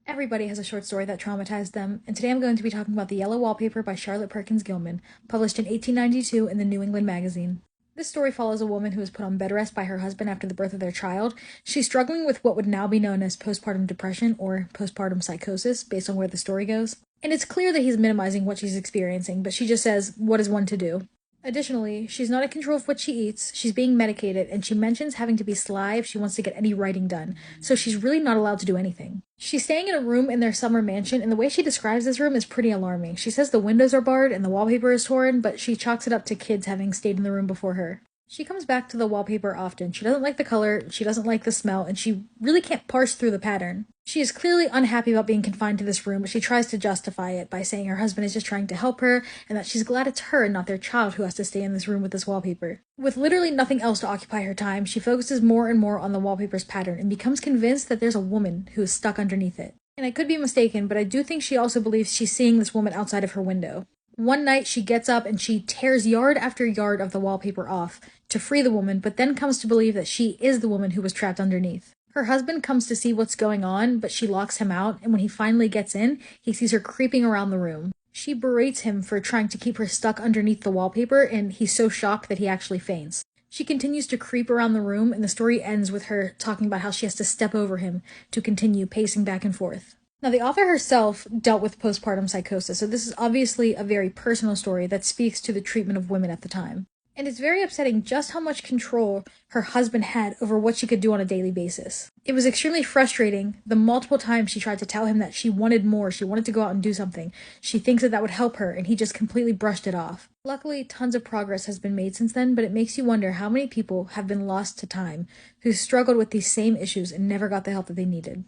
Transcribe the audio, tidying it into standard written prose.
Everybody has a short story that traumatized them, and today I'm going to be talking about The Yellow Wallpaper by Charlotte Perkins Gilman, published in 1892 in the New England Magazine. This story follows a woman who is put on bed rest by her husband after the birth of their child. She's struggling with what would now be known as postpartum depression or postpartum psychosis, based on where the story goes. And it's clear that he's minimizing what she's experiencing, but she just says, "What is one to do?" Additionally, she's not in control of what she eats, she's being medicated, and she mentions having to be sly if she wants to get any writing done, so she's really not allowed to do anything. She's staying in a room in their summer mansion, and the way she describes this room is pretty alarming. She says the windows are barred and the wallpaper is torn, but she chalks it up to kids having stayed in the room before her. She comes back to the wallpaper often. She doesn't like the color, she doesn't like the smell, and she really can't parse through the pattern. She is clearly unhappy about being confined to this room, but she tries to justify it by saying her husband is just trying to help her, and that she's glad it's her and not their child who has to stay in this room with this wallpaper. With literally nothing else to occupy her time, she focuses more and more on the wallpaper's pattern and becomes convinced that there's a woman who is stuck underneath it. And I could be mistaken, but I do think she also believes she's seeing this woman outside of her window. One night, she gets up and she tears yard after yard of the wallpaper off to free the woman, but then comes to believe that she is the woman who was trapped underneath. Her husband comes to see what's going on, but she locks him out, and when he finally gets in, he sees her creeping around the room. She berates him for trying to keep her stuck underneath the wallpaper, and he's so shocked that he actually faints. She continues to creep around the room, and the story ends with her talking about how she has to step over him to continue pacing back and forth. Now, the author herself dealt with postpartum psychosis, so this is obviously a very personal story that speaks to the treatment of women at the time. And it's very upsetting just how much control her husband had over what she could do on a daily basis. It was extremely frustrating the multiple times she tried to tell him that she wanted more, she wanted to go out and do something. She thinks that would help her, and he just completely brushed it off. Luckily, tons of progress has been made since then, but it makes you wonder how many people have been lost to time who struggled with these same issues and never got the help that they needed.